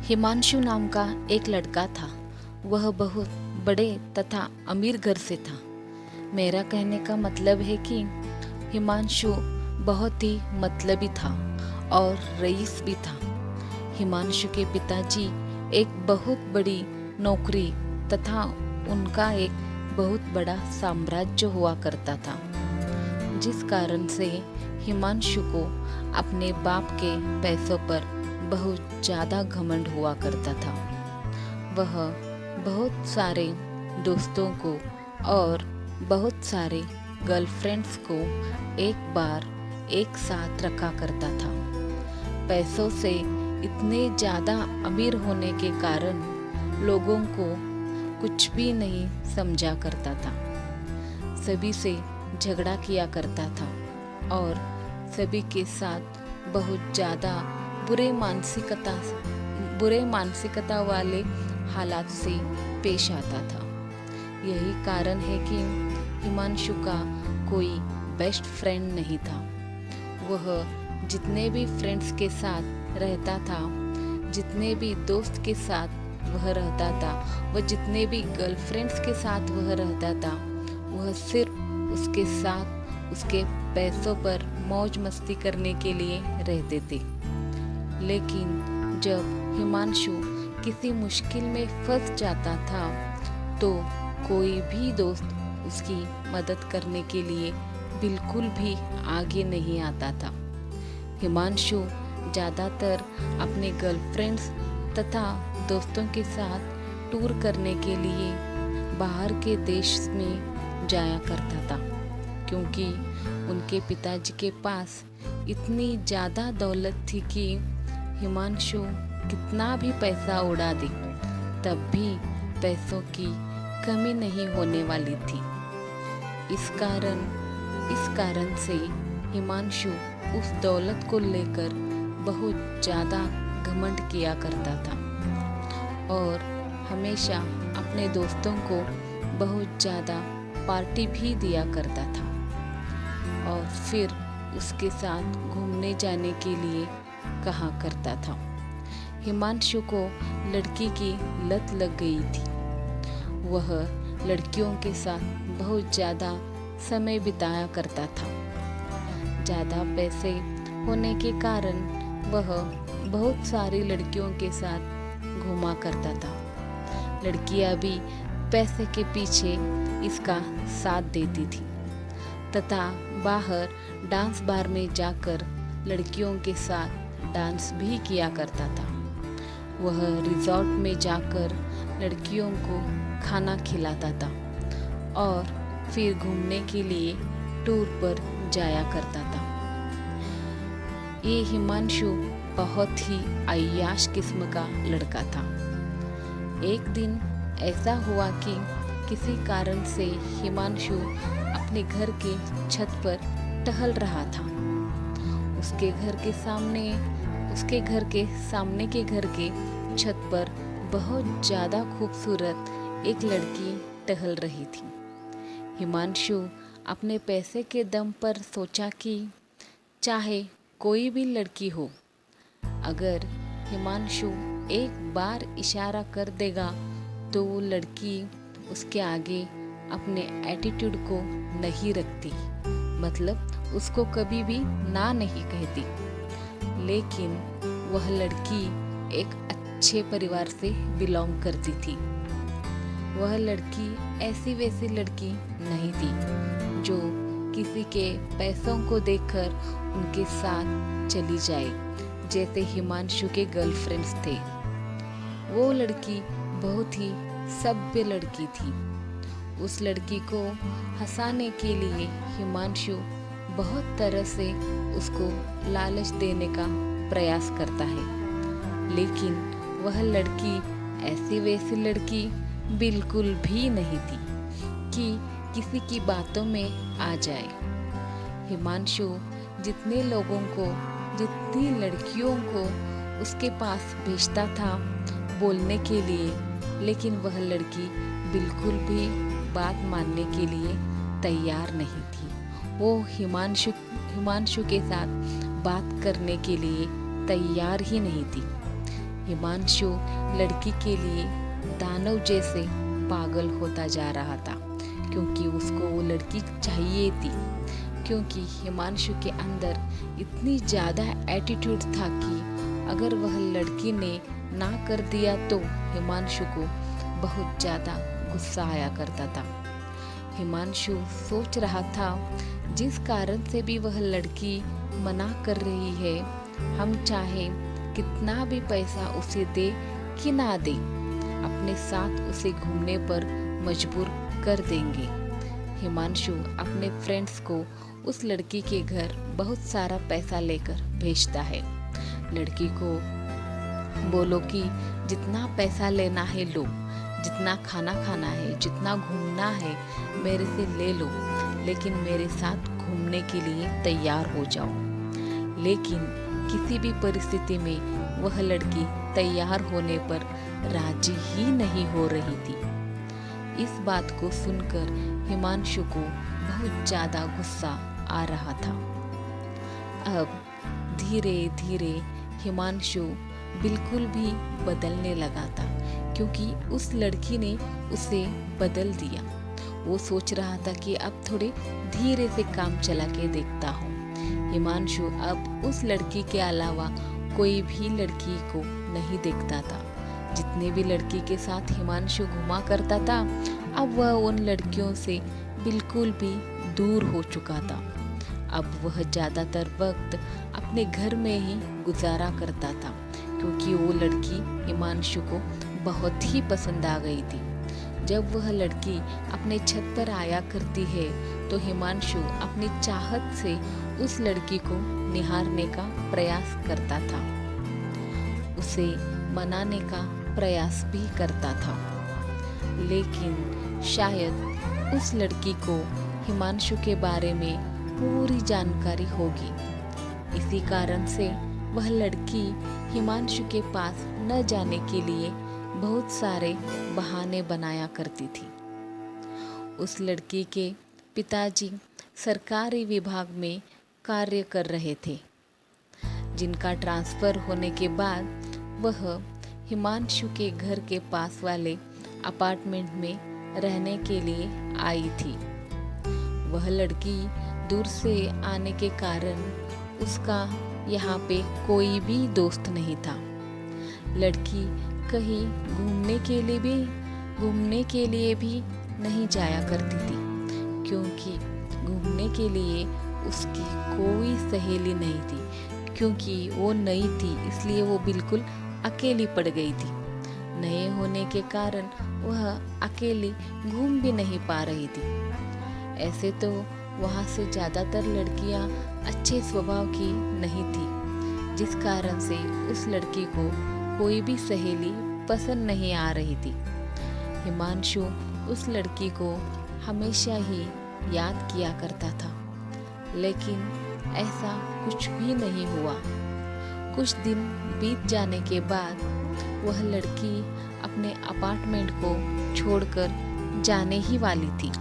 हिमांशु नाम का एक लड़का था। वह बहुत बड़े तथा अमीर घर से था। मेरा कहने का मतलब है कि हिमांशु बहुत ही मतलबी था और रईस भी था। हिमांशु के पिताजी एक बहुत बड़ी नौकरी तथा उनका एक बहुत बड़ा साम्राज्य हुआ करता था, जिस कारण से हिमांशु को अपने बाप के पैसों पर बहुत ज़्यादा घमंड हुआ करता था। वह बहुत सारे दोस्तों को और बहुत सारे गर्लफ्रेंड्स को एक बार एक साथ रखा करता था। पैसों से इतने ज़्यादा अमीर होने के कारण लोगों को कुछ भी नहीं समझा करता था। सभी से झगड़ा किया करता था और सभी के साथ बहुत ज़्यादा बुरे मानसिकता वाले हालात से पेश आता था। यही कारण है कि हिमांशु का कोई बेस्ट फ्रेंड नहीं था। वह जितने भी फ्रेंड्स के साथ रहता था, जितने भी दोस्त के साथ वह रहता था, वह जितने भी गर्लफ्रेंड्स के साथ वह रहता था, वह सिर्फ उसके साथ उसके पैसों पर मौज मस्ती करने के लिए रहते थे। लेकिन जब हिमांशु किसी मुश्किल में फंस जाता था तो कोई भी दोस्त उसकी मदद करने के लिए बिल्कुल भी आगे नहीं आता था। हिमांशु ज़्यादातर अपने गर्लफ्रेंड्स तथा दोस्तों के साथ टूर करने के लिए बाहर के देश में जाया करता था, क्योंकि उनके पिताजी के पास इतनी ज़्यादा दौलत थी कि हिमांशु कितना भी पैसा उड़ा दे तब भी पैसों की कमी नहीं होने वाली थी। इस कारण से हिमांशु उस दौलत को लेकर बहुत ज़्यादा घमंड किया करता था और हमेशा अपने दोस्तों को बहुत ज़्यादा पार्टी भी दिया करता था और फिर उसके साथ घूमने जाने के लिए कहा करता था। हिमांशु को लड़की की लत लग गई थी। वह लड़कियों के साथ बहुत ज़्यादा समय बिताया करता था। ज़्यादा पैसे होने के कारण वह बहुत सारी लड़कियों के साथ घूमा करता था। लड़कियां भी पैसे के पीछे इसका साथ देती थी तथा बाहर डांस बार में जाकर लड़कियों के साथ डांस भी किया करता था। वह रिजॉर्ट में जाकर लड़कियों को खाना खिलाता था और फिर घूमने के लिए टूर पर जाया करता था। ये हिमांशु बहुत ही अय्याश किस्म का लड़का था। एक दिन ऐसा हुआ कि किसी कारण से हिमांशु अपने घर के छत पर टहल रहा था। उसके घर के सामने के घर के छत पर बहुत ज़्यादा खूबसूरत एक लड़की टहल रही थी। हिमांशु अपने पैसे के दम पर सोचा कि चाहे कोई भी लड़की हो, अगर हिमांशु एक बार इशारा कर देगा तो वो लड़की उसके आगे अपने एटीट्यूड को नहीं रखती, मतलब उसको कभी भी ना नहीं कहती। लेकिन वह लड़की एक अच्छे परिवार से बिलोंग करती थी। वह लड़की ऐसी वैसी लड़की नहीं थी जो किसी के पैसों को देखकर उनके साथ चली जाए, जैसे हिमांशु के गर्लफ्रेंड्स थे। वो लड़की बहुत ही सभ्य लड़की थी। उस लड़की को हंसाने के लिए हिमांशु बहुत तरह से उसको लालच देने का प्रयास करता है, लेकिन वह लड़की ऐसी वैसी लड़की बिल्कुल भी नहीं थी कि किसी की बातों में आ जाए। हिमांशु जितने लोगों को, जितनी लड़कियों को उसके पास भेजता था बोलने के लिए, लेकिन वह लड़की बिल्कुल भी बात मानने के लिए तैयार नहीं थी। वो हिमांशु के साथ बात करने के लिए तैयार ही नहीं थी। हिमांशु लड़की के लिए दानव जैसे पागल होता जा रहा था, क्योंकि उसको वो लड़की चाहिए थी। क्योंकि हिमांशु के अंदर इतनी ज़्यादा एटीट्यूड था कि अगर वह लड़की ने ना कर दिया तो हिमांशु को बहुत ज़्यादा गुस्सा आया करता था। हिमांशु सोच रहा था, जिस कारण से भी वह लड़की मना कर रही है, हम चाहे कितना भी पैसा उसे दे कि ना दे, अपने साथ उसे घूमने पर मजबूर कर देंगे। हिमांशु अपने फ्रेंड्स को उस लड़की के घर बहुत सारा पैसा लेकर भेजता है। लड़की को बोलो कि जितना पैसा लेना है लो, जितना खाना खाना है, जितना घूमना है मेरे से ले लो, लेकिन मेरे साथ घूमने के लिए तैयार हो जाओ। लेकिन किसी भी परिस्थिति में वह लड़की तैयार होने पर राजी ही नहीं हो रही थी। इस बात को सुनकर हिमांशु को बहुत ज़्यादा गुस्सा आ रहा था। अब धीरे धीरे हिमांशु बिल्कुल भी बदलने लगा था, क्योंकि उस लड़की ने उसे बदल दिया। वो सोच रहा था कि अब थोड़े धीरे से काम चला के देखता हूँ। हिमांशु अब उस लड़की के अलावा कोई भी लड़की को नहीं देखता था। जितने भी लड़की के साथ हिमांशु घुमा करता था, अब वह उन लड़कियों से बिल्कुल भी दूर हो चुका था। अब वह ज़्यादातर वक्त अपने घर में ही गुजारा करता था, क्योंकि वो लड़की हिमांशु को बहुत ही पसंद आ गई थी। जब वह लड़की अपने छत पर आया करती है तो हिमांशु अपनी चाहत से उस लड़की को निहारने का प्रयास करता था, उसे मनाने का प्रयास भी करता था। लेकिन शायद उस लड़की को हिमांशु के बारे में पूरी जानकारी होगी, इसी कारण से वह लड़की हिमांशु के पास न जाने के लिए बहुत सारे बहाने बनाया करती थी। उस लड़की के पिताजी सरकारी विभाग में कार्य कर रहे थे, जिनका ट्रांसफ़र होने के बाद वह हिमांशु के घर के पास वाले अपार्टमेंट में रहने के लिए आई थी। वह लड़की दूर से आने के कारण उसका यहाँ पे कोई भी दोस्त नहीं था। लड़की कहीं घूमने के लिए भी नहीं जाया करती थी, क्योंकि घूमने के लिए उसकी कोई सहेली नहीं थी। क्योंकि वो नई थी इसलिए वो बिल्कुल अकेली पड़ गई थी। नए होने के कारण वह अकेली घूम भी नहीं पा रही थी। ऐसे तो वहाँ से ज़्यादातर लड़कियाँ अच्छे स्वभाव की नहीं थी, जिस कारण से उस लड़की को कोई भी सहेली पसंद नहीं आ रही थी। हिमांशु उस लड़की को हमेशा ही याद किया करता था, लेकिन ऐसा कुछ भी नहीं हुआ। कुछ दिन बीत जाने के बाद वह लड़की अपने अपार्टमेंट को छोड़कर जाने ही वाली थी,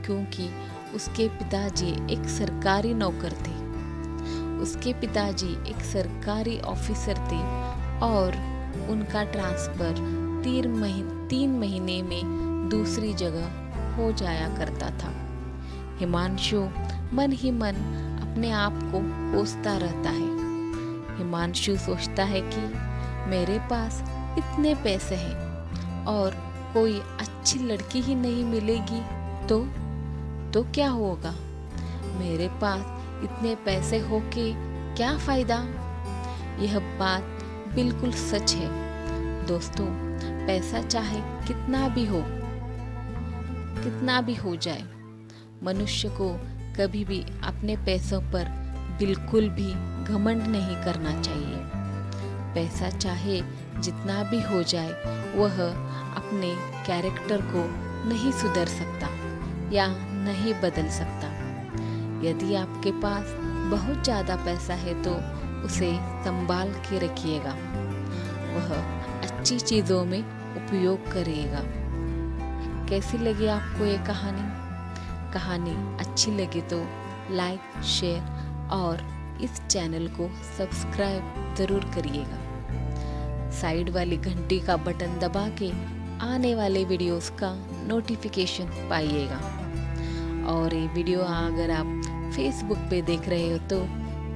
क्योंकि उसके पिताजी एक सरकारी नौकर थे। उसके पिताजी एक सरकारी ऑफिसर थे और उनका ट्रांसफ़र 3 महीने में दूसरी जगह हो जाया करता था। हिमांशु मन ही मन अपने आप को कोसता रहता है। हिमांशु सोचता है कि मेरे पास इतने पैसे हैं और कोई अच्छी लड़की ही नहीं मिलेगी तो क्या होगा? मेरे पास इतने पैसे होके क्या फ़ायदा? यह बात बिल्कुल सच है दोस्तों। पैसा चाहे कितना भी हो जाए, मनुष्य को कभी भी अपने पैसों पर बिल्कुल भी घमंड नहीं करना चाहिए। पैसा चाहे जितना भी हो जाए, वह अपने कैरेक्टर को नहीं सुधर सकता या नहीं बदल सकता। यदि आपके पास बहुत ज़्यादा पैसा है तो उसे संभाल के रखिएगा, वह अच्छी चीज़ों में उपयोग करिएगा। कैसी लगी आपको ये कहानी अच्छी लगी तो लाइक, शेयर और इस चैनल को सब्सक्राइब ज़रूर करिएगा। साइड वाली घंटी का बटन दबा के आने वाले वीडियोस का नोटिफिकेशन पाइएगा। और ये वीडियो अगर आप फेसबुक पे देख रहे हो तो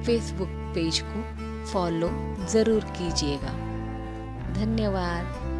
फेसबुक पेज को फॉलो ज़रूर कीजिएगा। धन्यवाद।